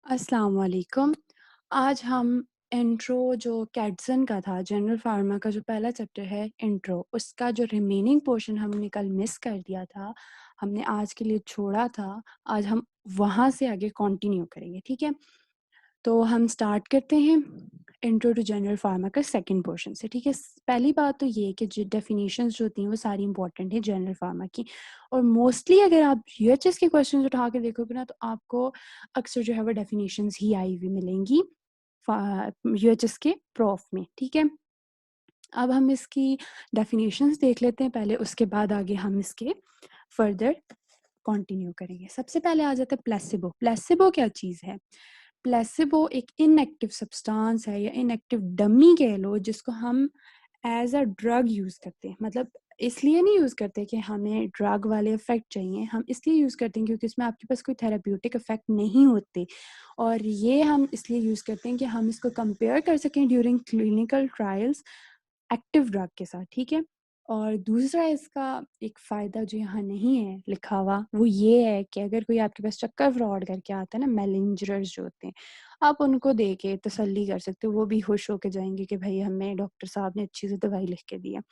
अस्सलाम वालेकुम। आज हम इंट्रो जो कैटसन का था, जनरल फार्मा का जो पहला चैप्टर है इंट्रो, उसका जो रिमेनिंग पोर्शन हमने कल मिस कर दिया था, हमने आज के लिए छोड़ा था, आज हम वहाँ से आगे कंटिन्यू करेंगे, ठीक है? तो हम स्टार्ट करते हैं इंट्रो टू जनरल फार्मा का सेकंड पोर्शन से, ठीक है? पहली बात तो ये है कि जो डेफिनेशंस जो होती हैं वो सारी इंपॉर्टेंट है जनरल फार्मा की, और मोस्टली अगर आप यूएचएस के क्वेश्चन उठा के देखोगे ना तो आपको अक्सर जो है वो डेफिनेशंस ही आई हुई मिलेंगी यूएचएस के प्रूफ में, ठीक है? अब हम इसकी डेफिनेशंस देख लेते हैं पहले, उसके बाद आगे हम इसके फर्दर कंटिन्यू करेंगे। सबसे पहले आ जाता है प्लेसिबो। प्लेसिबो क्या चीज़ है? प्लेसिबो एक इनएक्टिव सब्सटेंस है या इनएक्टिव डमी कह लो, जिसको हम एज अ ड्रग यूज़ करते हैं। मतलब इसलिए नहीं यूज़ करते कि हमें ड्रग वाले इफ़ेक्ट चाहिए, हम इसलिए यूज़ करते हैं क्योंकि उसमें आपके पास कोई थेरेप्यूटिक इफ़ेक्ट नहीं होते, और ये हम इसलिए यूज़ करते हैं कि हम इसको कंपेयर कर सकें during clinical trials active drug के साथ, ठीक है? और दूसरा इसका एक फ़ायदा जो यहाँ नहीं है लिखा हुआ, वो ये है कि अगर कोई आपके पास चक्कर फ्रॉड करके आता है ना, मैनेजर्स जो होते हैं, आप उनको दे के तसल्ली कर सकते हो, वो भी खुश होके जाएँगे कि भई हमें डॉक्टर साहब ने अच्छी सी दवाई लिख के दी है।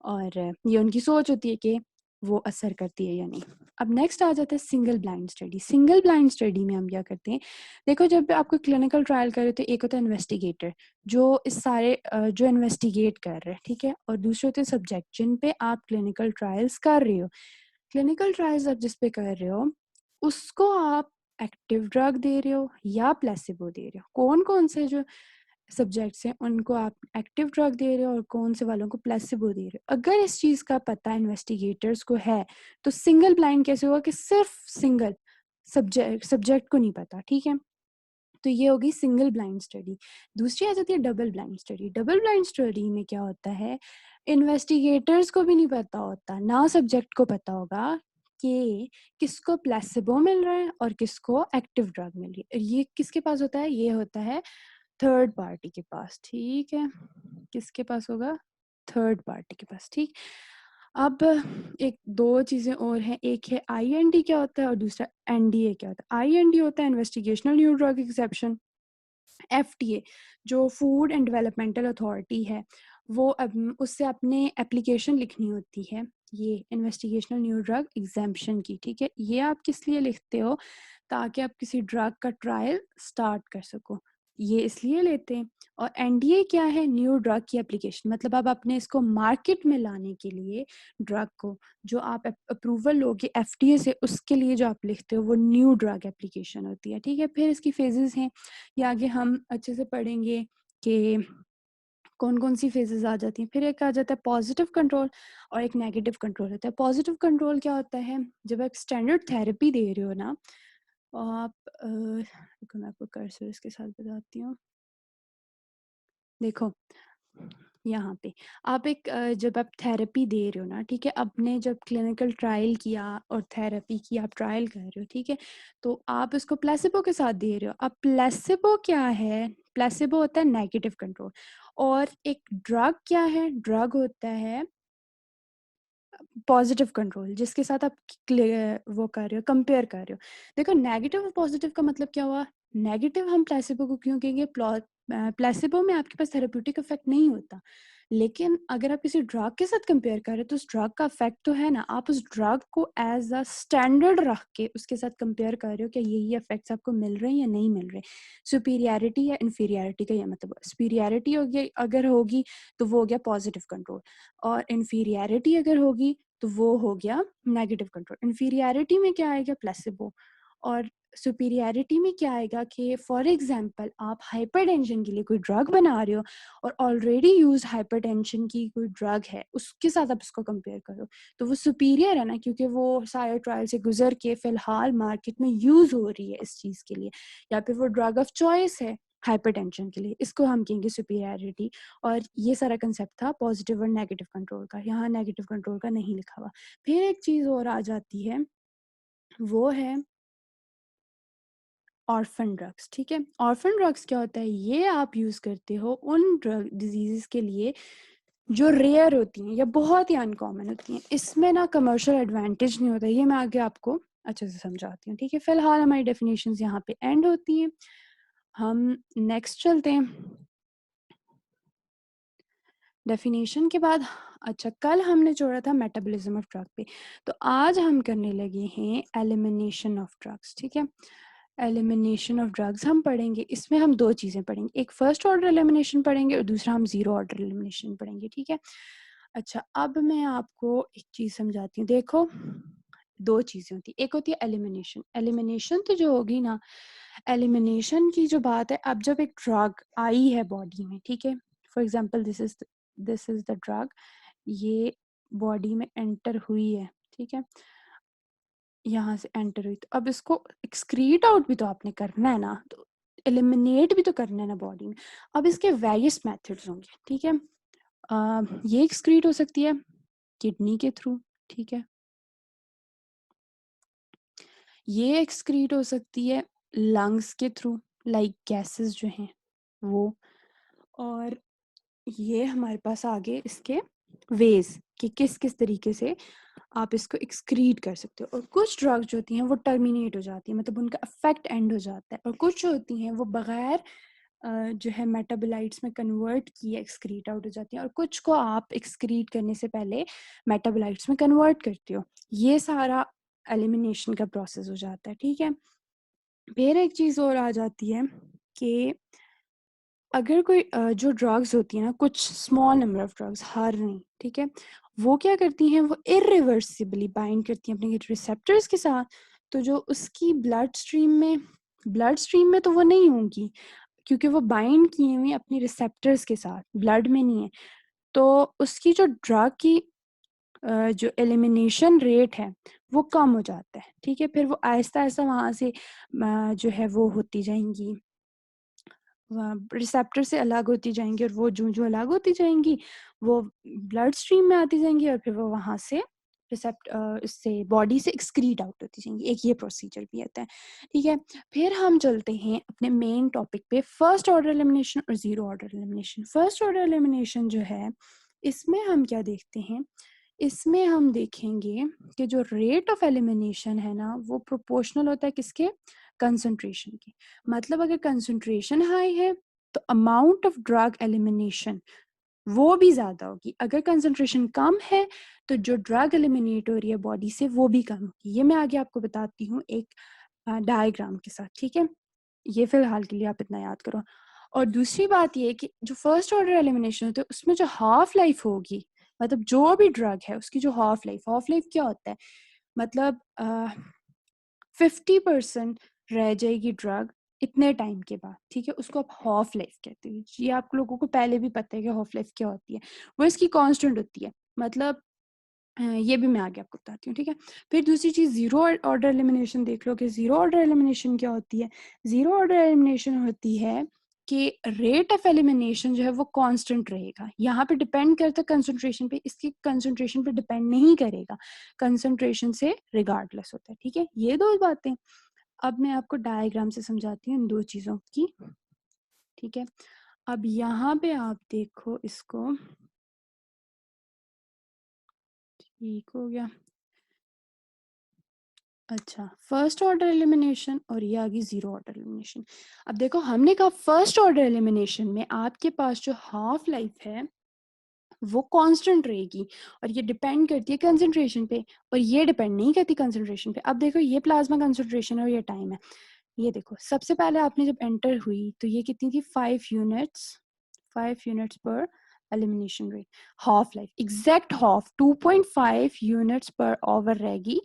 और ये उनकी सोच होती है कि वो असर करती है या नहीं। अब नेक्स्ट आ जाता है single blind study. Single blind study में हम क्या करते हैं, देखो जब आपको क्लिनिकल ट्रायल कर रहे हो तो एक होता है इन्वेस्टिगेटर, जो इस सारे जो इन्वेस्टिगेट कर रहे हैं, ठीक है? और दूसरे होते हैं सब्जेक्ट, जिन पे आप क्लिनिकल ट्रायल्स कर रहे हो। क्लिनिकल ट्रायल्स आप जिस पे कर रहे हो, उसको आप एक्टिव ड्रग दे रहे हो या प्लेसिबो दे रहे हो। कौन-कौन से जो सब्जेक्ट्स हैं उनको आप एक्टिव ड्रग दे रहे हो और कौन से वालों को प्लेसिबो दे रहे हो। अगर इस चीज़ का पता इन्वेस्टिगेटर्स को है, तो सिंगल ब्लाइंड कैसे होगा कि सिर्फ सिंगल सब्जेक्ट सब्जेक्ट को नहीं पता, ठीक है? तो ये होगी सिंगल ब्लाइंड स्टडी। दूसरी आ जाती है double blind study. Double blind study में क्या होता है, इन्वेस्टिगेटर्स को भी नहीं पता होता, ना सब्जेक्ट को पता होगा कि किसको प्लेसिबो मिल रहा है और किसको एक्टिव ड्रग मिल रही है। ये किसके पास होता है? ये होता है थर्ड पार्टी के पास, ठीक है? किसके पास होगा? थर्ड पार्टी के पास, ठीक? अब एक 2 चीज़ें और हैं, एक है आईएनडी क्या होता है और दूसरा एनडीए क्या होता है। आईएनडी होता है investigational new drug exception. FDA जो फूड एंड डेवलपमेंटल अथॉरिटी है, वो उससे अपने एप्लीकेशन लिखनी होती है, ये इन्वेस्टिगेशनल न्यू ड्रग एग्जेम्पशन की, ठीक है? ये आप किस लिए लिखते हो? ताकि आप किसी ड्रग का ट्रायल स्टार्ट कर सको, ये इसलिए लेते हैं। और एनडीए क्या है? न्यू ड्रग की एप्लीकेशन, मतलब अब आपने इसको मार्केट में लाने के लिए ड्रग को, जो आप अप्रूवल लोगे एफडीए से, उसके लिए जो आप लिखते हो वो न्यू ड्रग एप्लीकेशन होती है, ठीक है? फिर इसकी फेजेस हैं, ये आगे हम अच्छे से पढ़ेंगे कि कौन-कौन सी फेजेस आ जाती हैं। फिर एक आ जाता है पॉजिटिव कंट्रोल और एक नेगेटिव कंट्रोल होता है। पॉजिटिव कंट्रोल क्या होता है? जब आप स्टैंडर्ड थेरेपी दे रहे हो ना, आप रुको मैं आपको कर्सर इसके साथ बताती हूँ। देखो, यहाँ पे आप एक जब आप थेरेपी दे रहे हो ना, ठीक है? आपने जब क्लिनिकल ट्रायल किया और थेरेपी की आप ट्रायल कर रहे हो, ठीक है? तो आप इसको प्लेसिबो के साथ दे रहे हो। अब प्लेसिबो क्या है? प्लेसिबो होता है नेगेटिव कंट्रोल, और एक ड्रग क्या है? ड्रग होता है पॉजिटिव कंट्रोल, जिसके साथ आप वो कर रहे हो, कंपेयर कर रहे हो। देखो, नेगेटिव और पॉजिटिव का मतलब क्या हुआ? नेगेटिव हम प्लेसिबो को क्यों कहेंगे? प्लेसिबो में आपके पास थेरेप्यूटिक इफेक्ट नहीं होता, लेकिन अगर आप किसी ड्रग के साथ कंपेयर कर रहे हो तो उस ड्रग का इफेक्ट तो है ना। आप उस ड्रग को एज अ स्टैंडर्ड रख के उसके साथ कंपेयर कर रहे हो कि ये इफेक्ट्स आपको मिल रहे हैं या नहीं मिल रहे। सुपीरियरिटी या इन्फीरियरिटी का ये मतलब, सुपीरियरिटी होगी अगर होगी तो वो हो गया पॉजिटिव कंट्रोल, और इन्फीरियरिटी अगर होगी तो वो हो गया नेगेटिव कंट्रोल। इन्फीरियरिटी में क्या आएगा? प्लेसिबो। और सुपीरियरिटी में क्या आएगा कि फॉर एग्जांपल आप हाइपरटेंशन के लिए कोई ड्रग बना रहे हो और ऑलरेडी यूज्ड हाइपरटेंशन की कोई ड्रग है, उसके साथ आप उसको कंपेयर करो, तो वो सुपीरियर है ना, क्योंकि वो सारे ट्रायल से गुजर के फिलहाल मार्केट में यूज हो रही है इस चीज़ के लिए, या फिर वो ड्रग ऑफ चॉइस है हाइपरटेंशन के लिए, इसको हम कहेंगे सुपीरियरिटी। और ये सारा कंसेप्ट था पॉजिटिव और नेगेटिव कंट्रोल का, यहाँ नेगेटिव कंट्रोल का नहीं लिखा हुआ। फिर एक चीज़ और आ जाती है, वो है ऑर्फन ड्रग्स, ठीक है? ऑर्फन ड्रग्स क्या होता है? ये आप यूज़ करते हो उन ड्रग डिजीज़ेज़ के लिए जो रेयर होती हैं या बहुत ही अनकॉमन होती हैं। इसमें ना कमर्शियल एडवांटेज नहीं होता, ये मैं आगे आपको अच्छे से समझाती हूँ, ठीक है। फ़िलहाल हमारी डेफिनेशंस यहाँ पे एंड होती हैं। हम नेक्स्ट चलते हैं। डेफिनेशन के बाद अच्छा, कल हमने छोड़ा था मेटाबॉलिज्म ऑफ ड्रग पे, तो आज हम करने लगे हैं एलिमिनेशन ऑफ ड्रग्स, ठीक है। एलिमिनेशन ऑफ ड्रग्स हम पढ़ेंगे, इसमें हम 2 चीज़ें पढ़ेंगे, एक फर्स्ट ऑर्डर एलिमिनेशन पढ़ेंगे और दूसरा हम ज़ीरो ऑर्डर एलिमिनेशन पढ़ेंगे, ठीक है। अच्छा, अब मैं आपको एक चीज़ समझाती हूँ। देखो, 2 चीज़ें होती हैं, एक होती है एलिमिनेशन। एलिमिनेशन तो जो होगी ना, एलिमिनेशन की जो बात है, अब जब एक ड्रग आई है बॉडी में, ठीक है, for example this is the drug, ये बॉडी में एंटर हुई है, ठीक है, यहाँ से एंटर हुई, तो अब इसको एक्सक्रीट आउट भी तो आपने करना है ना, तो एलिमिनेट भी तो करना है ना बॉडी में। अब इसके वेरियस मेथड्स होंगे, ठीक है। ये एक्सक्रीट हो सकती है किडनी के थ्रू, ठीक है, ये एक्सक्रीट हो सकती है लंग्स के थ्रू, लाइक गैसेस जो हैं वो, और ये हमारे पास आगे इसके वेज कि किस किस तरीके से आप इसको एक्सक्रीट कर सकते हो। और कुछ ड्रग्स जो होती हैं वो टर्मिनेट हो जाती हैं, मतलब उनका इफेक्ट एंड हो जाता है, और कुछ जो होती हैं वो बगैर जो है मेटाबोलाइट्स में कन्वर्ट किए एक्सक्रीट आउट हो जाती हैं, और कुछ को आप एक्सक्रीट करने से पहले मेटाबोलाइट्स में कन्वर्ट करते हो। ये सारा एलिमिनेशन का प्रोसेस हो जाता है, ठीक है। फिर एक चीज़ और आ जाती है कि अगर कोई जो ड्रग्स होती हैं ना, कुछ स्मॉल नंबर ऑफ ड्रग्स, हर नहीं, ठीक है, वो क्या करती हैं, वो इरिवर्सिबली बाइंड करती हैं अपने रिसेप्टर्स के साथ, तो जो उसकी ब्लड स्ट्रीम में तो वो नहीं होंगी, क्योंकि वो बाइंड किए हुए अपनी रिसेप्टर्स के साथ, ब्लड में नहीं है। तो उसकी जो ड्रग की जो एलिमिनेशन रेट है वो कम हो जाता है, ठीक है। फिर वो आहिस्ता आहिस्ता वहाँ से जो है वो होती जाएंगी, रिसेप्टर से अलग होती जाएंगी, और वो जो अलग होती जाएंगी वो ब्लड स्ट्रीम में आती जाएंगी, और फिर वो वहाँ से इससे बॉडी से एक्सक्रीट आउट होती जाएंगी। एक ये प्रोसीजर भी आता है, ठीक है। फिर हम चलते हैं अपने मेन टॉपिक पे, फर्स्ट ऑर्डर एलिमिनेशन और zero order elimination. First order elimination जो है, इसमें हम क्या देखते हैं, इसमें हम देखेंगे कि जो रेट ऑफ एलिमिनेशन है ना, वो प्रोपोर्शनल होता है किसके, कंसंट्रेशन के। मतलब अगर कंसंट्रेशन हाई है तो अमाउंट ऑफ ड्रग एलिमिनेशन वो भी ज़्यादा होगी, अगर कंसंट्रेशन कम है तो जो ड्रग एलिमिनेट हो रही है बॉडी से वो भी कम होगी। ये मैं आगे आपको बताती हूँ एक डायग्राम के साथ, ठीक है। ये फिलहाल के लिए आप इतना याद करो। और दूसरी बात ये कि जो फर्स्ट ऑर्डर एलिमिनेशन होता है उसमें जो हाफ लाइफ होगी, मतलब जो भी ड्रग है उसकी जो हाफ लाइफ क्या होता है, मतलब 50% रह जाएगी ड्रग इतने टाइम के बाद, ठीक है, उसको आप हाफ लाइफ कहते हैं। ये आप लोगों को पहले भी पता है कि हाफ लाइफ क्या होती है, वो इसकी कांस्टेंट होती है, मतलब ये भी मैं आगे आपको बताती हूँ, ठीक है। फिर दूसरी चीज़ ज़ीरो ऑर्डर एलिमिनेशन देख लो कि ज़ीरो ऑर्डर एलिमिनेशन क्या होती है। ज़ीरो ऑर्डर एलिमिनेशन होती है कि रेट ऑफ एलिमिनेशन जो है वो कांस्टेंट रहेगा, यहाँ पे डिपेंड करता है कंसंट्रेशन पे, इसकी कंसंट्रेशन पे डिपेंड नहीं करेगा, कंसंट्रेशन से रिगार्डलेस होता है, ठीक है। ये 2 बातें अब मैं आपको डायग्राम से समझाती हूँ इन 2 चीज़ों की, ठीक है। अब यहाँ पे आप देखो इसको, ठीक हो गया। अच्छा, फर्स्ट ऑर्डर एलिमिनेशन और ये आ गई ज़ीरो ऑर्डर एलिमिनेशन। अब देखो, हमने कहा फर्स्ट ऑर्डर एलिमिनेशन में आपके पास जो हाफ लाइफ है वो कांस्टेंट रहेगी, और ये डिपेंड करती है कंसंट्रेशन पे, और ये डिपेंड नहीं करती कंसंट्रेशन पे। अब देखो, ये प्लाज्मा कंसंट्रेशन है और ये टाइम है। ये देखो, सबसे पहले आपने जब एंटर हुई तो ये कितनी थी, 5 यूनिट्स पर elimination rate, half life exact half 2.5 units per hour रहेगी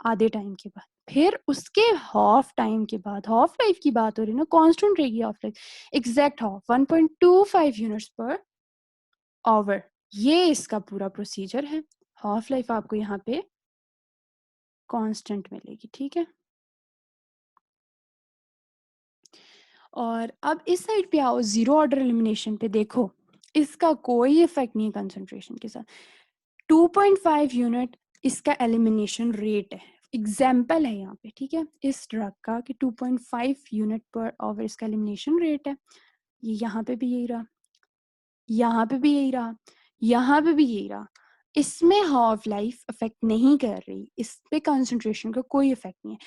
आधे टाइम के बाद। फिर उसके हाफ टाइम के बाद, हाफ लाइफ की बात हो रही है ना, कांस्टेंट रहेगी half life, exact half 1.25 units per hour. ये इसका पूरा प्रोसीजर है। हाफ लाइफ आपको यहाँ पे कांस्टेंट मिलेगी, ठीक है। और अब इस साइड पे आओ, जीरो ऑर्डर एलिमिनेशन पे देखो, इसका कोई इफेक्ट नहीं है कंसंट्रेशन के साथ। 2.5 यूनिट इसका एलिमिनेशन रेट है, एग्जाम्पल है यहाँ पे, ठीक है, इस ड्रग का कि 2.5 यूनिट पर आवर इसका एलिमिनेशन रेट है। ये यहाँ पे भी यही रहा, यहाँ पे भी यही रहा, यहाँ पे भी यही रहा। इसमें हाफ लाइफ अफेक्ट नहीं कर रही, इस पे कंसंट्रेशन का कोई इफेक्ट नहीं है।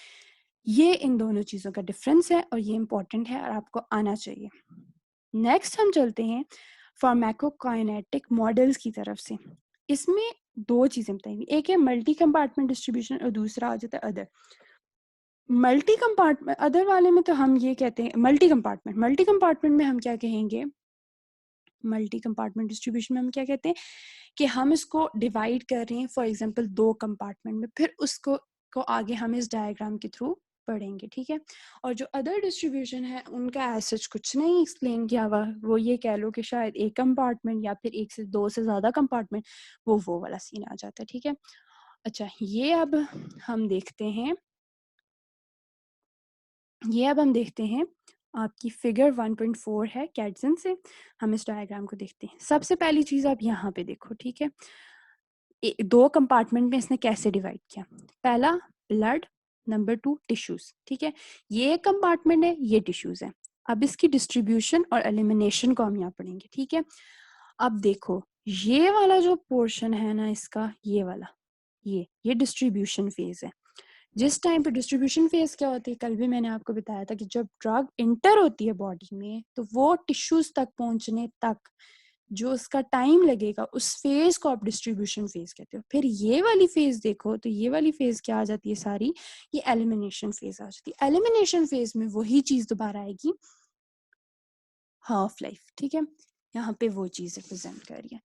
ये इन दोनों चीज़ों का डिफरेंस है और ये इंपॉर्टेंट है और आपको आना चाहिए। नेक्स्ट हम चलते हैं फार्माकोकाइनेटिक मॉडल्स की तरफ से। इसमें दो चीज़ें बताएंगी, एक है मल्टी कंपार्टमेंट डिस्ट्रीब्यूशन और दूसरा आ जाता है अदर। मल्टी कंपार्टमेंट अदर वाले में तो हम ये कहते हैं मल्टी कंपार्टमेंट में हम क्या कहेंगे, मल्टी कंपार्टमेंट डिस्ट्रीब्यूशन में हम क्या कहते हैं कि हम इसको डिवाइड कर रहे हैं फॉर एग्जांपल दो कंपार्टमेंट में, फिर उसको आगे हम इस डायग्राम के थ्रू पढ़ेंगे, ठीक है। और जो अदर डिस्ट्रीब्यूशन है उनका ऐसा कुछ नहीं एक्सप्लेन किया हुआ, वो ये कह लो कि शायद एक कंपार्टमेंट या फिर एक से दो से ज़्यादा कंपार्टमेंट, वो वाला सीन आ जाता है, ठीक है। अच्छा, ये अब हम देखते हैं आपकी फिगर 1.4 है कैटसन से। हम इस डायग्राम को देखते हैं। सबसे पहली चीज़ आप यहाँ पे देखो, ठीक है, दो कंपार्टमेंट में इसने कैसे डिवाइड किया। पहला ब्लड, नंबर 2 टिश्यूज, ठीक है। ये एक कंपार्टमेंट है, ये टिश्यूज है। अब इसकी डिस्ट्रीब्यूशन और एलिमिनेशन को हम यहाँ पढ़ेंगे, ठीक है। अब देखो, ये वाला जो पोर्शन है ना इसका, ये वाला, ये डिस्ट्रीब्यूशन फेज है। जिस टाइम पे डिस्ट्रीब्यूशन फेज क्या होती है, कल भी मैंने आपको बताया था कि जब ड्रग इंटर होती है बॉडी में तो वो टिश्यूज तक पहुंचने तक जो उसका टाइम लगेगा, उस फेज को आप डिस्ट्रीब्यूशन फेज कहते हो। फिर ये वाली फेज देखो तो ये वाली फेज क्या आ जाती है सारी, ये एलिमिनेशन फेज आ जाती है। एलिमिनेशन फेज में वही चीज दोबारा आएगी, हाफ लाइफ, ठीक है। यहाँ पे वो चीज रिप्रेजेंट कर रही है।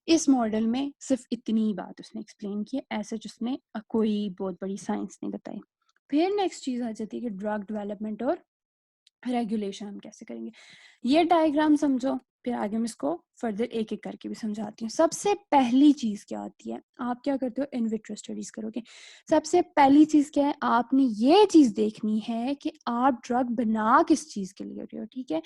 इस मॉडल में सिर्फ इतनी बात उसने एक्सप्लेन की है, ऐसे जिसने कोई बहुत बड़ी साइंस नहीं बताई। फिर नेक्स्ट चीज आ जाती है कि ड्रग डेवलपमेंट और रेगुलेशन हम कैसे करेंगे। ये डायग्राम समझो, फिर आगे मैं इसको फर्दर एक एक करके भी समझाती हूँ। सबसे पहली चीज क्या होती है, आप क्या करते हो, इन विट्रो स्टडीज करोगे। सबसे पहली चीज क्या है, आपने ये चीज देखनी है कि आप ड्रग बना किस चीज के लिए रहे हो, ठीक है।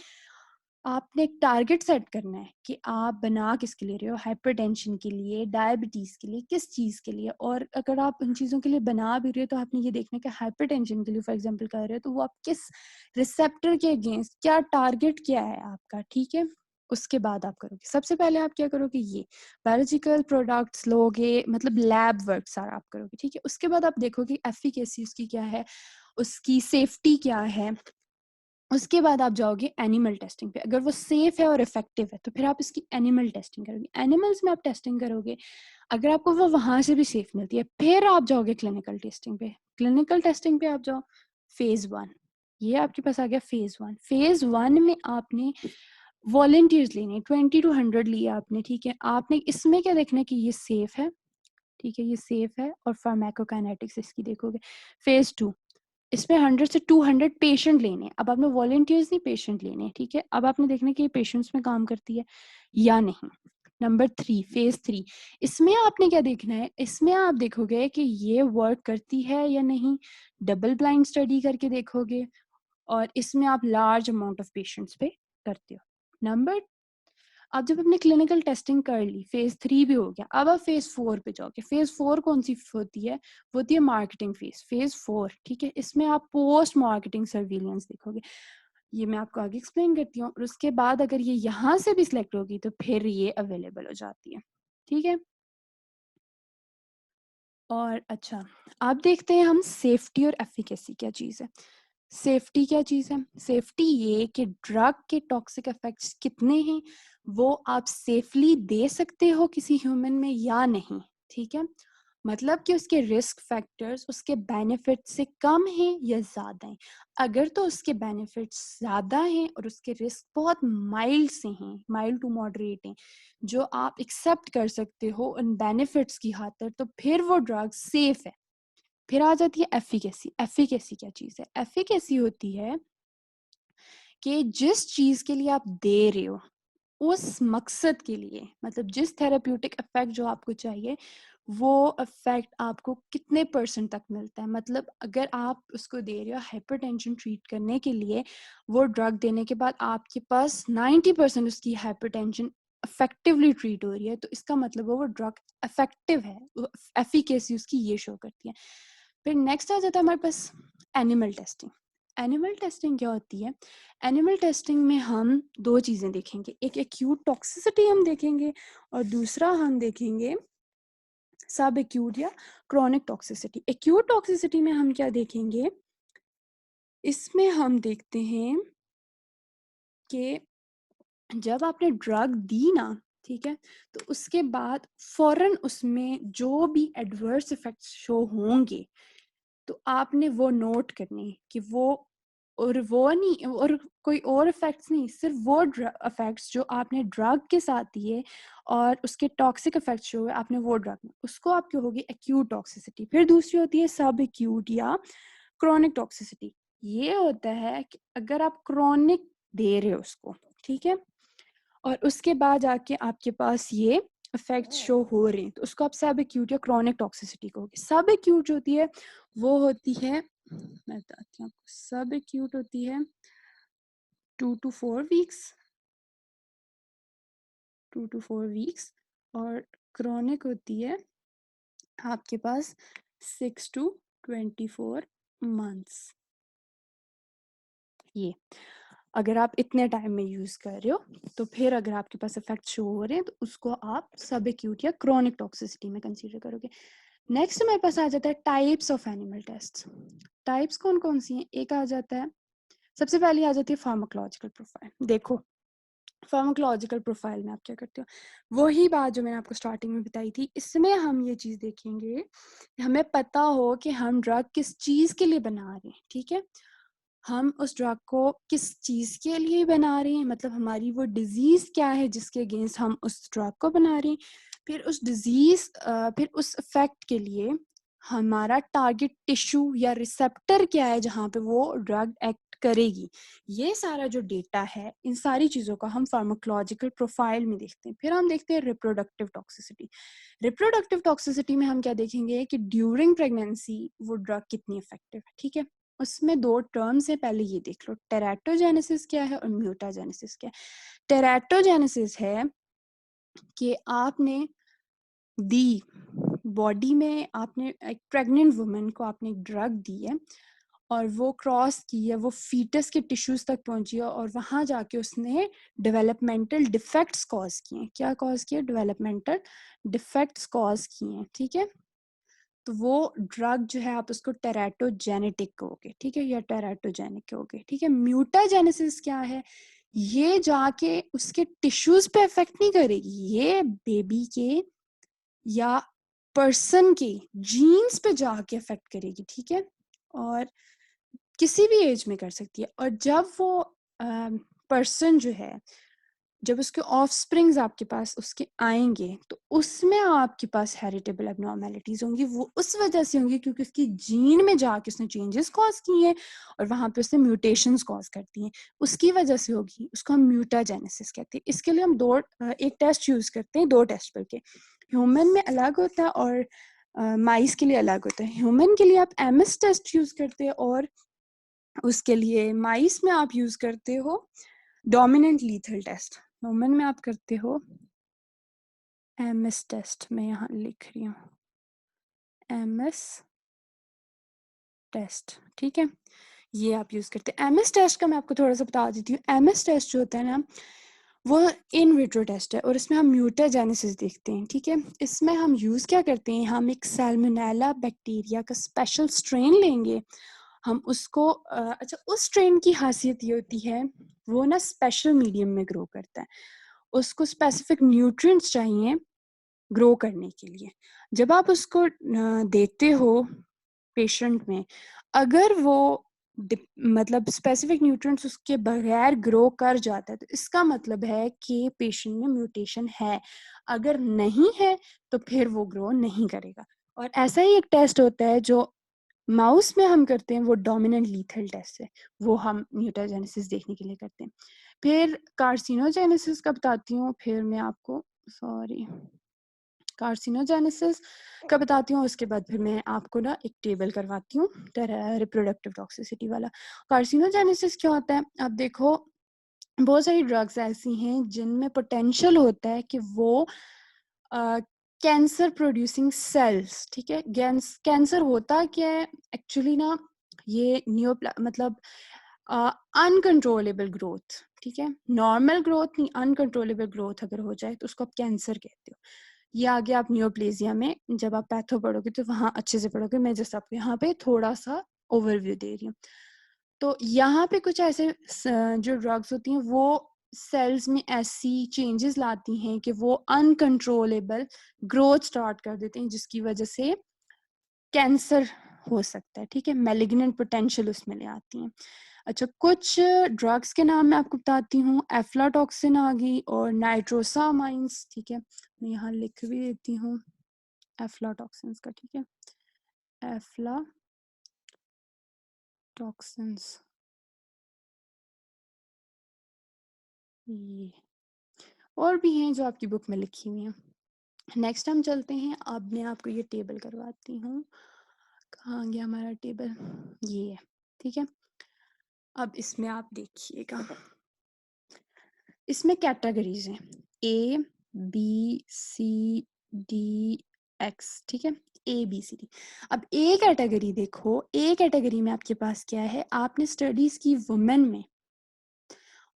आपने एक टारगेट सेट करना है कि आप बना किसके लिए रहे हो, हाइपरटेंशन के लिए, डायबिटीज के लिए, किस चीज के लिए। और अगर आप उन चीजों के लिए बना भी रहे हो तो आपने ये देखना है कि हाइपरटेंशन के लिए फॉर एग्जांपल कर रहे हो तो वो आप किस रिसेप्टर के अगेंस्ट, क्या टारगेट क्या है आपका, ठीक है। उसके बाद आप करोगे, सबसे पहले आप क्या करोगे, ये बायोलॉजिकल प्रोडक्ट्स लोगे, मतलब लैब वर्क सारा आप करोगे, ठीक है। उसके बाद आप देखोगे एफिकेसी उसकी क्या है, उसकी सेफ्टी क्या है। उसके बाद आप जाओगे एनिमल टेस्टिंग पे, अगर वो सेफ है और इफेक्टिव है तो फिर आप इसकी एनिमल टेस्टिंग करोगे, एनिमल्स में आप टेस्टिंग करोगे। अगर आपको वो वहां से भी सेफ मिलती है फिर आप जाओगे क्लिनिकल टेस्टिंग पे। क्लिनिकल टेस्टिंग पे आप जाओ फेज 1, ये आपके पास आ गया फेज 1। फेज 1 में आपने वॉलेंटियर्स लेने 20 to 100 लिए आपने, ठीक है। आपने इसमें क्या देखना है कि ये सेफ है, ठीक है, ये सेफ है और फार्माकोकाइनेटिक्स इसकी देखोगे। फेज 2, इसमें 100 से 200 पेशेंट लेने हैं। अब आपने वॉलेंटियर्स नहीं, पेशेंट लेने हैं, ठीक है। अब आपने देखना है कि ये पेशेंट्स में काम करती है या नहीं। नंबर 3, फेज 3, इसमें आपने क्या देखना है, इसमें आप देखोगे कि ये वर्क करती है या नहीं, डबल ब्लाइंड स्टडी करके देखोगे। और इसमें आप लार्ज अमाउंट ऑफ पेशेंट्स पे करते हो। नंबर अब जब आपने क्लिनिकल टेस्टिंग कर ली, फेज 3 भी हो गया, अब आप फेज 4 पे जाओगे। फेज 4 कौन सी होती है, वो होती है मार्केटिंग फेज 4, ठीक है। इसमें आप पोस्ट मार्केटिंग सर्विलेंस देखोगे, ये मैं आपको आगे एक्सप्लेन करती हूँ। और उसके बाद अगर ये यहाँ से भी सिलेक्ट होगी तो फिर ये अवेलेबल हो जाती है, ठीक है। और अच्छा, अब देखते हैं हम सेफ्टी और एफिकेसी क्या चीज़ है। सेफ्टी क्या चीज़ है, सेफ्टी ये कि ड्रग के टॉक्सिक इफेक्ट्स कितने हैं, वो आप सेफली दे सकते हो किसी ह्यूमन में या नहीं, ठीक है। मतलब कि उसके रिस्क फैक्टर्स उसके बेनिफिट से कम हैं या ज़्यादा हैं। अगर तो उसके बेनिफिट्स ज़्यादा हैं और उसके रिस्क बहुत माइल्ड से हैं, माइल्ड टू मॉडरेट हैं, जो आप एक्सेप्ट कर सकते हो उन बेनिफिट्स की खातिर, तो फिर वो ड्रग सेफ है। फिर आ जाती है एफिकेसी। एफिकेसी क्या चीज़ है, एफिकेसी होती है कि जिस चीज़ के लिए आप दे रहे हो, उस मकसद के लिए, मतलब जिस थेराप्यूटिक इफेक्ट जो आपको चाहिए, वो इफेक्ट आपको कितने परसेंट तक मिलता है। मतलब अगर आप उसको दे रहे हो हाइपरटेंशन ट्रीट करने के लिए, वो ड्रग देने के बाद आपके पास 90% उसकी हाइपरटेंशन इफेक्टिवली ट्रीट हो रही है, तो इसका मतलब वो ड्रग इफेक्टिव है, एफिकेसी उसकी ये शो करती है। फिर नेक्स्ट आ जाता है हमारे पास एनिमल टेस्टिंग। एनिमल टेस्टिंग क्या होती है, एनिमल टेस्टिंग में हम दो चीज़ें देखेंगे, एक एक्यूट टॉक्सिसिटी हम देखेंगे और दूसरा हम देखेंगे सब एक्यूट या क्रॉनिक टॉक्सिसिटी। एक्यूट टॉक्सिसिटी में हम क्या देखेंगे, इसमें हम देखते हैं कि जब आपने ड्रग दी ना, ठीक है, तो उसके बाद फौरन उसमें जो भी एडवर्स इफेक्ट्स शो होंगे तो आपने वो नोट करने कि वो नहीं, और कोई और इफेक्ट्स नहीं, सिर्फ वो इफेक्ट्स जो आपने ड्रग के साथ दिए और उसके टॉक्सिक इफेक्ट्स जो हुए आपने वो ड्रग में, उसको आपकी होगी एक्यूट टॉक्सिसिटी। फिर दूसरी होती है सब एक्यूट या क्रॉनिक टॉक्सिसिटी। ये होता है कि अगर आप क्रॉनिक दे रहे हो उसको, ठीक है, और उसके बाद आके आपके पास ये इफेक्ट शो हो रहे हैं, तो उसको आप सब एक्यूट या क्रॉनिक टॉक्सिसिटी कहोगे। सब एक्यूट जो होती है वो होती है, मैं बताती हूँ आपको, सब एक्यूट होती है 2 to 4 वीक्स, 2 to 4 वीक्स, और क्रॉनिक होती है आपके पास 6 to 24 months। ये अगर आप इतने टाइम में यूज कर रहे हो, तो फिर अगर आपके पास इफेक्ट शो हो रहे हैं तो उसको आप सब एक्यूट या क्रॉनिक टॉक्सिसिटी में कंसीडर करोगे। नेक्स्ट हमारे पास आ जाता है types of animal test. Types कौन कौन सी हैं? एक आ जाता है, सबसे पहले आ जाती है फार्माकोलॉजिकल प्रोफाइल। देखो फार्माकोलॉजिकल प्रोफाइल में आप क्या करते हो, वही बात जो मैंने आपको स्टार्टिंग में बताई थी, इसमें हम ये चीज़ देखेंगे कि हमें पता हो कि हम ड्रग किस चीज़ के लिए बना रहे हैं, ठीक है, हम उस ड्रग को किस चीज़ के लिए बना रहे हैं, मतलब हमारी वो डिजीज़ क्या है जिसके अगेंस्ट हम उस ड्रग को बना रहे हैं, फिर उस डिजीज़ फिर उस इफेक्ट के लिए हमारा टारगेट टिश्यू या रिसेप्टर क्या है जहाँ पे वो ड्रग एक्ट करेगी। ये सारा जो डेटा है, इन सारी चीज़ों का हम फार्माकोलॉजिकल प्रोफाइल में देखते हैं। फिर हम देखते हैं रिप्रोडक्टिव टॉक्सिसिटी। रिप्रोडक्टिव टॉक्सिसिटी में हम क्या देखेंगे कि ड्यूरिंग प्रेगनेंसी वो ड्रग कितनी इफेक्टिव है, ठीक है। उसमें दो टर्म्स है, पहले ये देख लो, टेराटोजेनेसिस क्या है और म्यूटाजेनेसिस क्या है। टेराटोजेनेसिस है कि आपने दी बॉडी में, आपने एक प्रेग्नेंट वुमन को आपने एक ड्रग दी है और वो क्रॉस की है, वो फीटस के टिश्यूज तक पहुंची है और वहां जाके उसने डेवलपमेंटल डिफेक्ट्स कॉज किए हैं। क्या कॉज किए? डेवलपमेंटल डिफेक्ट्स कॉज किए हैं, ठीक है। तो वो ड्रग जो है आप उसको टेराटोजेनेटिक कहोगे, ठीक है, या टेराटोजेनिक कहोगे, ठीक है। म्यूटाजेनेसिस क्या है? ये जाके उसके टिश्यूज पे इफेक्ट नहीं करेगी, ये बेबी के या पर्सन के जीन्स पे जाके इफेक्ट करेगी, ठीक है, और किसी भी एज में कर सकती है। और जब वो पर्सन जो है, जब उसके ऑफ स्प्रिंग्स आपके पास उसके आएंगे तो उसमें आपके पास हेरिटेबल एबनॉर्मेलिटीज होंगी। वो उस वजह से होंगी क्योंकि उसकी जीन में जाके उसने चेंजेस कॉज किए हैं और वहां पे उसने म्यूटेशंस कॉज करती हैं, उसकी वजह से होगी। उसको हम म्यूटाजेनेसिस कहते हैं। इसके लिए हम एक टेस्ट यूज करते हैं, दो टेस्ट बल्कि, ह्यूमन में अलग होता है और माइस के लिए अलग होता है। ह्यूमन के लिए आप एमएस टेस्ट यूज करते हैं और उसके लिए माइस में आप यूज करते हो डोमिनेंट लीथल टेस्ट। ह्यूमन में आप करते हो एमएस टेस्ट, मैं यहाँ लिख रही हूँ एमएस टेस्ट, ठीक है, ये आप यूज करते हैं। एमएस टेस्ट का मैं आपको थोड़ा सा बता देती हूँ। एमएस टेस्ट जो होता है ना, वो इन विट्रो टेस्ट है और इसमें हम म्यूटाजेनेसिस देखते हैं, ठीक है। इसमें हम यूज क्या करते हैं, हम एक सैल्मोनेला बैक्टीरिया का स्पेशल स्ट्रेन लेंगे, हम उसको अच्छा, उस स्ट्रेन की खासियत ये होती है वो ना स्पेशल मीडियम में ग्रो करता है, उसको स्पेसिफिक न्यूट्रिएंट्स चाहिए ग्रो करने के लिए। जब आप उसको देते हो पेशेंट में, अगर वो मतलब स्पेसिफिक न्यूट्रिएंट्स उसके बगैर ग्रो कर जाता है तो इसका मतलब है कि पेशेंट में म्यूटेशन है। अगर नहीं है तो फिर वो ग्रो नहीं करेगा। और ऐसा ही एक टेस्ट होता है जो माउस में हम करते हैं, वो डोमिनेंट लीथल टेस्ट है, वो हम म्यूटाजेनेसिस देखने के लिए करते हैं। फिर कार्सिनोजेनेसिस का बताती हूँ, फिर मैं आपको, सॉरी, कार्सिनोजेनेसिस का बताती हूँ, उसके बाद फिर मैं आपको ना एक टेबल करवाती हूँ रिप्रोडक्टिव टॉक्सिसिटी वाला। कार्सिनोजेनेसिस क्या होता है? अब देखो, बहुत सारी ड्रग्स ऐसी हैं जिनमें पोटेंशियल होता है कि वो कैंसर प्रोड्यूसिंग सेल्स, ठीक है, कैंसर होता क्या है एक्चुअली ना, ये मतलब अनकंट्रोलेबल ग्रोथ, ठीक है, नॉर्मल ग्रोथ नहीं, अनकंट्रोलेबल ग्रोथ अगर हो जाए तो उसको आप कैंसर कहते हो। ये आगे आप नियोप्लेजिया में जब आप पैथो पढ़ोगे तो वहाँ अच्छे से पढ़ोगे, मैं जस्ट आपको यहाँ पे थोड़ा सा ओवरव्यू दे रही हूँ। तो यहाँ पे कुछ ऐसे जो ड्रग्स होती हैं वो सेल्स में ऐसी चेंजेस लाती हैं कि वो अनकंट्रोलेबल ग्रोथ स्टार्ट कर देते हैं, जिसकी वजह से कैंसर हो सकता है, ठीक है, मैलिग्नेंट पोटेंशियल उसमें ले आती हैं। अच्छा, कुछ ड्रग्स के नाम मैं आपको बताती हूँ। एफ्लाटॉक्सिन आ गई और नाइट्रोसामाइंस, ठीक है, मैं यहाँ लिख भी देती हूँ एफ्लाटॉक्सिन्स का, ठीक है, एफ्लाटॉक्सिन्स, ये और भी हैं जो आपकी बुक में लिखी हुई हैं। नेक्स्ट हम चलते हैं, अब मैं आपको ये टेबल करवाती हूँ। कहाँ गया हमारा टेबल, ये है, ठीक है। अब इसमें आप देखिएगा, इसमें कैटेगरीज हैं A B C D X, ठीक है, ए बी सी डी। अब ए कैटेगरी देखो, ए कैटेगरी में आपके पास क्या है, आपने स्टडीज की वुमेन में,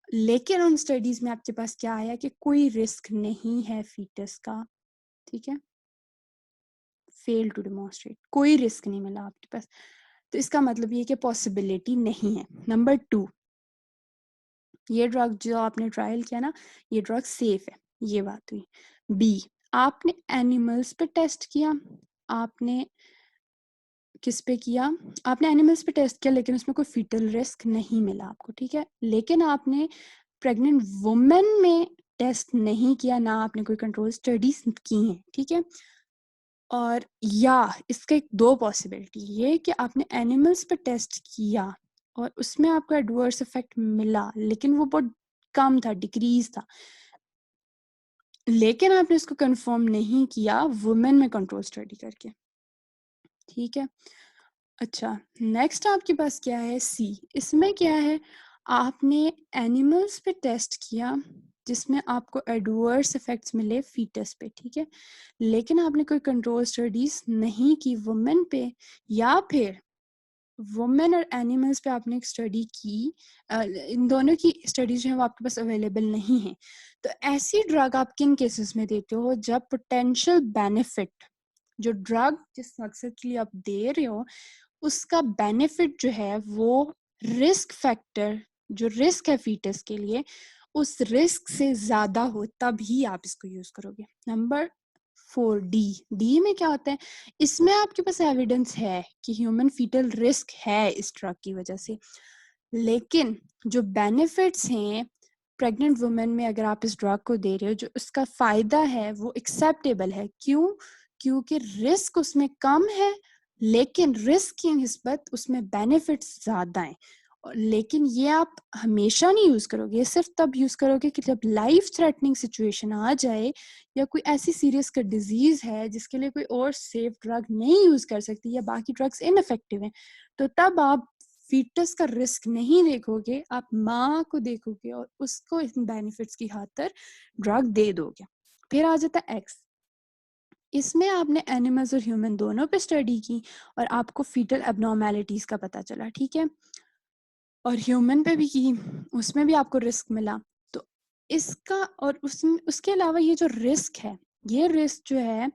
लेकिन उन स्टडीज में आपके पास क्या आया कि कोई रिस्क नहीं है फीटस का, ठीक है, फेल टू डेमोन्स्ट्रेट, कोई रिस्क नहीं मिला आपके पास, तो इसका मतलब ये कि पॉसिबिलिटी नहीं है। नंबर 2, ये ड्रग जो आपने ट्रायल किया ना, ये ड्रग सेफ है, ये बात हुई। बी, आपने एनिमल्स पे टेस्ट किया, आपने किस पे किया, आपने एनिमल्स पे टेस्ट किया लेकिन उसमें कोई फीटल रिस्क नहीं मिला आपको, ठीक है, लेकिन आपने प्रेग्नेंट वुमेन में टेस्ट नहीं किया, ना आपने कोई कंट्रोल स्टडीज की हैं, ठीक है। और या इसका एक दो पॉसिबिलिटी, ये कि आपने एनिमल्स पे टेस्ट किया और उसमें आपको एडवर्स इफेक्ट मिला, लेकिन वो बहुत कम था, डिक्रीज था, लेकिन आपने इसको कंफर्म नहीं किया वुमेन में कंट्रोल स्टडी करके, ठीक है। अच्छा, नेक्स्ट आपके पास क्या है, सी, इसमें क्या है, आपने एनिमल्स पे टेस्ट किया जिसमें आपको एडवर्स इफेक्ट्स मिले फीटस पे, ठीक है, लेकिन आपने कोई कंट्रोल स्टडीज नहीं की वुमेन पे, या फिर वुमेन और एनिमल्स पे आपने एक स्टडी की, इन दोनों की स्टडीज जो है वो आपके पास अवेलेबल नहीं है, तो ऐसी ड्रग आप किन केसेस में देते हो, जब पोटेंशियल बेनिफिट, जो ड्रग जिस मकसद के लिए आप दे रहे हो उसका बेनिफिट जो है वो रिस्क फैक्टर, जो रिस्क है फीटस के लिए, उस रिस्क से ज्यादा हो, तभी आप इसको यूज करोगे। नंबर 4, डी, डी में क्या होता है, इसमें आपके पास एविडेंस है कि ह्यूमन फीटल रिस्क है इस ड्रग की वजह से, लेकिन जो बेनिफिट्स हैं प्रेग्नेंट वुमेन में अगर आप इस ड्रग को दे रहे हो, जो उसका फायदा है वो एक्सेप्टेबल है, क्यों, क्योंकि रिस्क उसमें कम है, लेकिन रिस्क की निस्बत उसमें बेनिफिट्स ज्यादा हैं। लेकिन ये आप हमेशा नहीं यूज करोगे, सिर्फ तब यूज करोगे कि जब लाइफ थ्रेटनिंग सिचुएशन आ जाए, या कोई ऐसी सीरियस का डिजीज है जिसके लिए कोई और सेफ ड्रग नहीं यूज कर सकती, या बाकी ड्रग्स इनइफेक्टिव हैं, तो तब आप फीटस का रिस्क नहीं देखोगे, आप माँ को देखोगे और उसको इन बेनिफिट्स की खातिर ड्रग दे दोगे। फिर आ जाता है एक्स, इसमें आपने एनिमल्स और ह्यूमन दोनों पे स्टडी की और आपको फीटल एबनॉर्मेलिटीज का पता चला, ठीक है, और ह्यूमन पे भी की, उसमें भी आपको रिस्क मिला, तो इसका और उसके अलावा ये जो रिस्क है, ये रिस्क जो है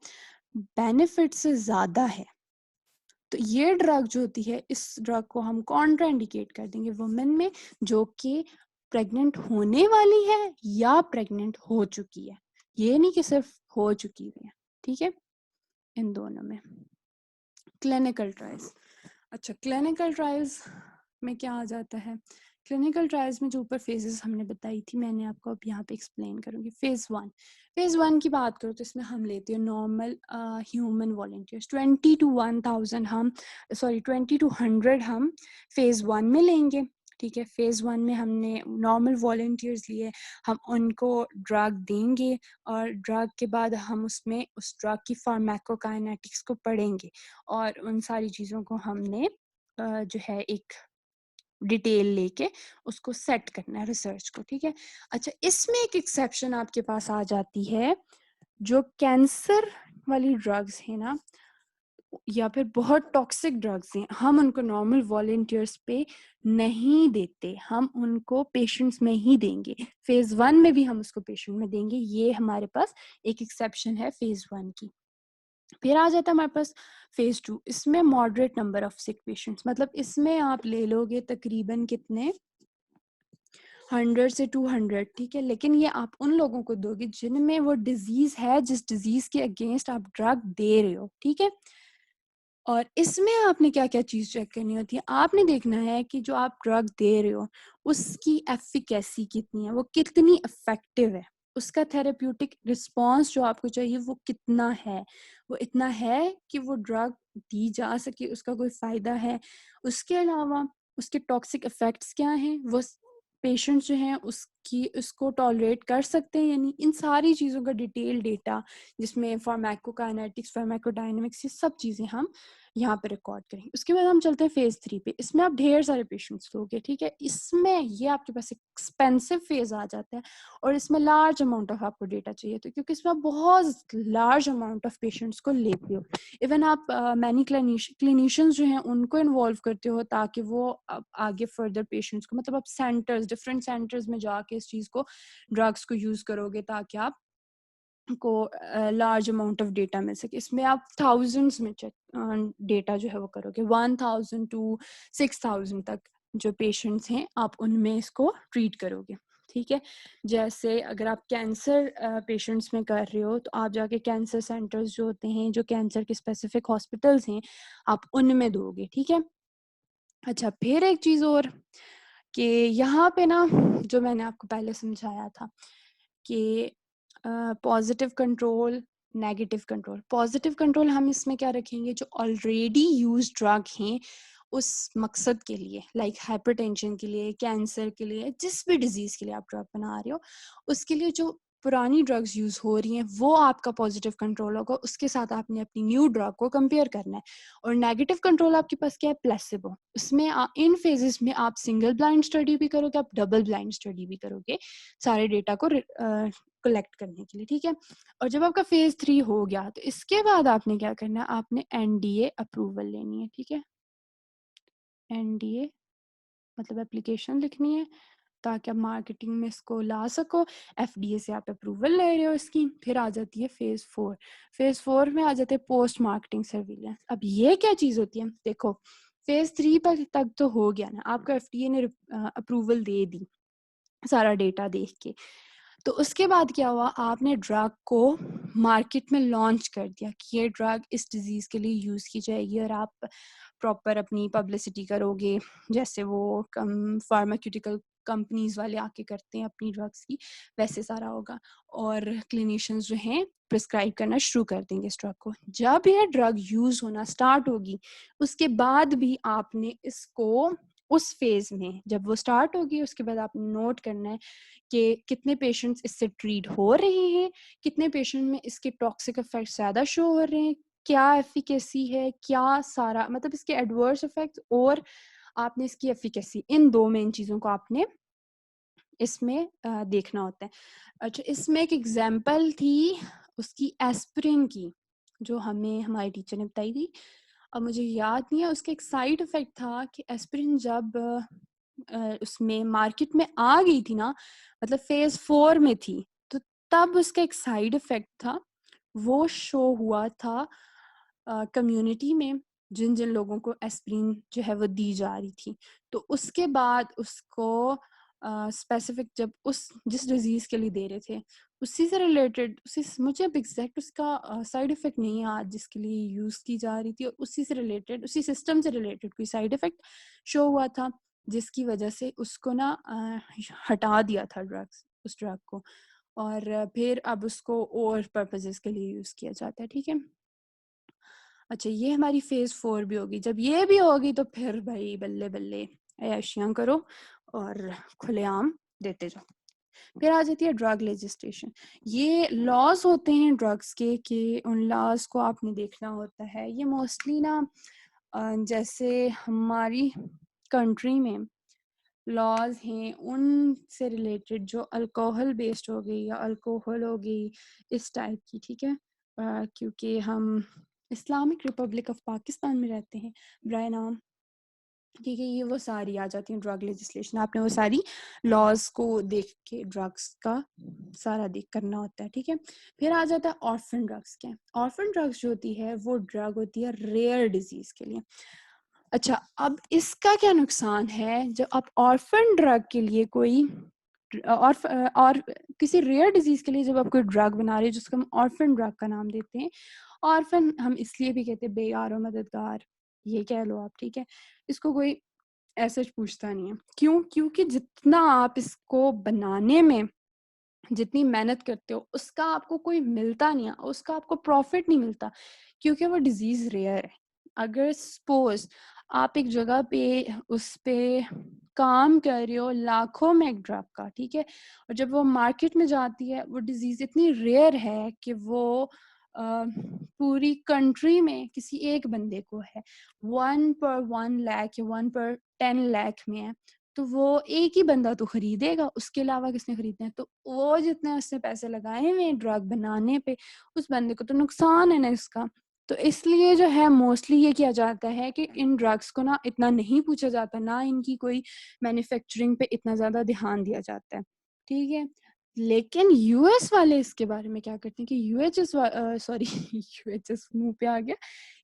बेनिफिट से ज्यादा है, तो ये ड्रग जो होती है, इस ड्रग को हम कॉन्ट्राइंडिकेट कर देंगे वुमेन में जो कि प्रेग्नेंट होने वाली है या प्रेग्नेंट हो चुकी है, ये नहीं कि सिर्फ हो चुकी हुई है, ठीक है, इन दोनों में। क्लिनिकल ट्रायल्स, अच्छा, क्लिनिकल ट्रायल्स में क्या आ जाता है, क्लिनिकल ट्रायल्स में जो ऊपर फेजेस हमने बताई थी, मैंने आपको अब यहाँ पे एक्सप्लेन करूँगी। फेज 1 की बात करो तो इसमें हम लेते हैं नॉर्मल ह्यूमन वॉलंटियर्स, 20 to 1,000 हम, सॉरी 20 to 100 हम फेज 1 में लेंगे, ठीक है। फेज 1 में हमने नॉर्मल वॉलंटियर्स लिए, हम उनको ड्रग देंगे और ड्रग के बाद हम उसमें उस ड्रग की फार्माकोकाइनेटिक्स को पढ़ेंगे और उन सारी चीज़ों को हमने जो है एक डिटेल लेके उसको सेट करना है रिसर्च को, ठीक है। अच्छा, इसमें एक एक्सेप्शन आपके पास आ जाती है, जो कैंसर वाली ड्रग्स है ना, या फिर बहुत टॉक्सिक ड्रग्स हैं, हम उनको नॉर्मल वॉलंटियर्स पे नहीं देते, हम उनको पेशेंट्स में ही देंगे। फेज़ 1 में भी हम उसको पेशेंट में देंगे, ये हमारे पास एक एक्सेप्शन है फेज़ 1 की। फिर आ जाता है हमारे पास फेज़ 2, इसमें moderate number of sick patients, मतलब इसमें आप ले लोगे तकरीबन कितने 100 से 200, ठीक है? लेकिन ये आप उन लोगों को दोगे जिनमें वो डिज़ीज़ है, जिस डिज़ीज़ के अगेंस्ट आप ड्रग दे रहे हो, ठीक है? और इसमें आपने क्या-क्या चीज़ चेक करनी होती है, आपने देखना है कि जो आप ड्रग दे रहे हो, उसकी एफ़िकेसी कितनी है, वो कितनी इफ़ेक्टिव है, उसका थेरेप्यूटिक रिस्पॉन्स जो आपको चाहिए वो कितना है, वो इतना है कि वो ड्रग दी जा सके, उसका कोई फ़ायदा है। उसके अलावा उसके टॉक्सिक इफ़ेक्ट्स क्या हैं, वो पेशेंट्स जो हैं उसको टॉलरेट कर सकते हैं या नहीं, इन सारी चीज़ों का डिटेल डेटा जिसमें फार्माकोकाइनेटिक्स, फार्माकोडायनामिक्स, ये सब चीज़ें हम यहाँ पे रिकॉर्ड करेंगे। उसके बाद हम चलते हैं फेज़ 3 पे। इसमें आप ढेर सारे पेशेंट्स लोगे, ठीक है? इसमें ये आपके पास एक्सपेंसिव फेज़ आ जाता है और इसमें लार्ज अमाउंट ऑफ आपको डेटा चाहिए, तो क्योंकि इसमें आप बहुत लार्ज अमाउंट ऑफ पेशेंट्स को लेते हो। इवन आप मैनी क्लिनिशियंस जो हैं उनको इन्वॉल्व करते हो ताकि वो आगे फर्दर पेशेंट्स को, मतलब आप डिफरेंट सेंटर्स में जाके इस चीज़ को, ड्रग्स को यूज़ करोगे ताकि आप को लार्ज अमाउंट ऑफ डेटा मिल सके। इसमें आप थाउजेंड्स में चेक डेटा जो है वो करोगे, 1000 टू 6000 तक जो पेशेंट्स हैं आप उनमें इसको ट्रीट करोगे, ठीक है? जैसे अगर आप कैंसर पेशेंट्स में कर रहे हो तो आप जाके कैंसर सेंटर्स जो होते हैं, जो कैंसर के स्पेसिफिक हॉस्पिटल्स हैं, आप उनमें दोगे, ठीक है? अच्छा, फिर एक चीज़ और कि यहाँ पे ना जो मैंने आपको पहले समझाया था कि positive control, negative control. Positive control हम इसमें क्या रखेंगे, जो ऑलरेडी यूज्ड ड्रग हैं उस मकसद के लिए, लाइक हाइपरटेंशन के लिए, कैंसर के लिए, जिस भी डिजीज़ के लिए आप ड्रग बना रहे हो, उसके लिए जो पुरानी ड्रग्स यूज़ हो रही हैं वो आपका पॉजिटिव कंट्रोल होगा, उसके साथ आपने अपनी न्यू ड्रग को कंपेयर करना है। और नेगेटिव कंट्रोल आपके पास क्या है, प्लेसिबो। उसमें इन फेजेस में आप सिंगल ब्लाइंड स्टडी भी करोगे, आप डबल ब्लाइंड स्टडी भी करोगे सारे डेटा को कलेक्ट करने के लिए, ठीक है? और जब आपका फेज 3 हो गया तो इसके बाद आपने क्या करना है, आपने एनडीए अप्रूवल लेनी है, ठीक है? एनडीए मतलब एप्लीकेशन लिखनी है ताकि आप मार्केटिंग में इसको ला सको। एफडीए से आप अप्रूवल ले रहे हो इसकी। फिर आ जाती है फेज 4। फेज 4 में आ जाते हैं पोस्ट मार्केटिंग सर्विलेंस। अब ये क्या चीज़ होती है, देखो फेज 3 पर तक तो हो गया ना, आपको एफडीए ने अप्रूवल दे दी सारा डेटा देख के। तो उसके बाद क्या हुआ, आपने ड्रग को मार्केट में लॉन्च कर दिया कि ये ड्रग इस डिजीज़ के लिए यूज़ की जाएगी और आप प्रॉपर अपनी पब्लिसिटी करोगे, जैसे वो फार्मास्यूटिकल कंपनीज वाले आके करते हैं अपनी ड्रग्स की, वैसे सारा होगा। और क्लिनिशियंस जो हैं प्रिस्क्राइब करना शुरू कर देंगे इस ड्रग को। जब ये ड्रग यूज़ होना स्टार्ट होगी उसके बाद भी आपने इसको उस फेज में, जब वो स्टार्ट होगी उसके बाद आपने नोट करना है कि कितने पेशेंट्स इससे ट्रीट हो रहे हैं, कितने पेशेंट में इसके टॉक्सिक इफेक्ट ज़्यादा शो हो रहे हैं, क्या एफिकेसी है, क्या सारा मतलब इसके एडवर्स इफेक्ट्स, और आपने इसकी एफिकेसी, इन 2 मेन चीज़ों को आपने इसमें देखना होता है। अच्छा, इसमें एक एग्जांपल थी उसकी एस्पिरिन की, जो हमें हमारी टीचर ने बताई थी। अब मुझे याद नहीं है, उसका एक साइड इफ़ेक्ट था कि एस्पिरिन जब उसमें मार्केट में आ गई थी ना, मतलब फ़ेज़ 4 में थी, तो तब उसका एक साइड इफ़ेक्ट था, वो शो हुआ था कम्युनिटी में, जिन-जिन लोगों को एस्पिरिन जो है वो दी जा रही थी। तो उसके बाद उसको स्पेसिफिक जब उस जिस डिज़ीज़ के लिए दे रहे थे, उसी से रिलेटेड, उसी से मुझे अब एग्ज़ैक्ट उसका साइड इफ़ेक्ट नहीं याद जिसके लिए यूज़ की जा रही थी, और उसी से रिलेटेड, उसी सिस्टम से रिलेटेड कोई साइड इफ़ेक्ट शो हुआ था, जिसकी वजह से उसको ना हटा दिया था उस ड्रग को, और फिर अब उसको और पर्पसेज़ के लिए यूज़ किया जाता है, ठीक है? अच्छा, ये हमारी फ़ेज़ 4 भी होगी। जब ये भी होगी तो फिर भई बल्ले-बल्ले ऐशियाँ करो और खुलेआम देते जाओ। फिर आ जाती है ड्रग लेजिस्लेशन। ये लॉज़ होते हैं ड्रग्स के कि उन लॉज़ को आपने देखना होता है। ये मोस्टली ना जैसे हमारी कंट्री में लॉज़ हैं उनसे रिलेटेड, जो अल्कोहल बेस्ड हो गई या अल्कोहल हो गई, इस टाइप की, ठीक है? क्योंकि हम इस्लामिक रिपब्लिक ऑफ पाकिस्तान में रहते हैं बराए नाम। ठीक है, ये वो सारी आ जाती हैं ड्रग लेजिस्लेशन। आपने वो सारी लॉज को देख के ड्रग्स का सारा देख करना होता है। ठीक है, फिर आ जाता है ऑर्फन ड्रग्स। क्या ऑर्फन ड्रग्स जो होती है वो ड्रग होती है रेयर डिजीज के लिए। अच्छा, अब इसका क्या नुकसान है, जब आप ऑर्फन ड्रग के लिए कोई और किसी रेयर डिजीज के लिए जब आप कोई ड्रग बना रहे हो जिसको हम ऑर्फन ड्रग का नाम देते हैं। ऑर्फन हम इसलिए भी कहते हैं बेयार और मददगार, ये कह लो आप। ठीक है, इसको कोई ऐसे पूछता नहीं है। क्यों? क्योंकि जितना आप इसको बनाने में जितनी मेहनत करते हो उसका आपको कोई मिलता नहीं है, उसका आपको प्रॉफिट नहीं मिलता, क्योंकि वो डिजीज रेयर है। अगर सपोज आप एक जगह पे उस पे काम कर रहे हो लाखों में एक ड्रग का, ठीक है, और जब वो मार्केट में जाती है वो डिजीज इतनी रेयर है कि वो पूरी कंट्री में किसी एक बंदे को है, 1 पर 1 लाख या 1 पर 10 लाख में है, तो वो एक ही बंदा तो खरीदेगा, उसके अलावा किसने खरीदना है? तो वो जितने उसने पैसे लगाए हुए ड्रग बनाने पे, उस बंदे को तो नुकसान है ना इसका। तो इसलिए जो है मोस्टली ये किया जाता है कि इन ड्रग्स को ना इतना नहीं पूछा जाता, ना इनकी कोई मैन्युफैक्चरिंग पे इतना ज़्यादा ध्यान दिया जाता है। ठीक है, लेकिन यूएस वाले इसके बारे में क्या करते हैं कि यूएचएस सॉरी यूएचएस मुंह पे आ गया,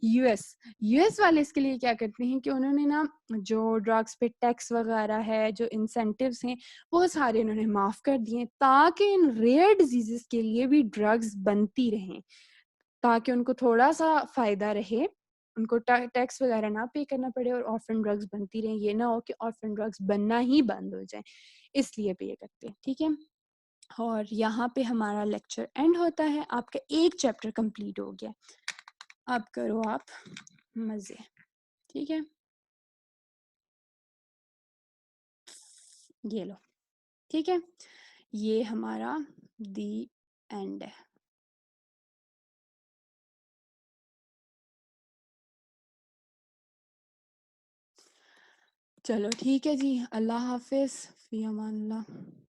यूएस यूएस वाले इसके लिए क्या करते हैं कि उन्होंने ना जो ड्रग्स पे टैक्स वगैरह है, जो इंसेंटिव्स हैं, वो सारे उन्होंने माफ़ कर दिए ताकि इन रेयर डिजीज़ेस के लिए भी ड्रग्स बनती रहें, ताकि उनको थोड़ा-सा फ़ायदा रहे, उनको टैक्स वगैरह ना पे करना पड़े और ऑर्फन ड्रग्स बनती रहें। ये ना हो कि ऑर्फन ड्रग्स बनना ही बंद हो जाए, इसलिए पे ये करते हैं। ठीक है? और यहाँ पे हमारा लेक्चर एंड होता है, आपका एक चैप्टर कंप्लीट हो गया। अब करो आप मज़े। ठीक है, ये लो। ठीक है, ये हमारा दी एंड है। चलो ठीक है जी, अल्लाह हाफिज़, फ़ी अमान अल्लाह।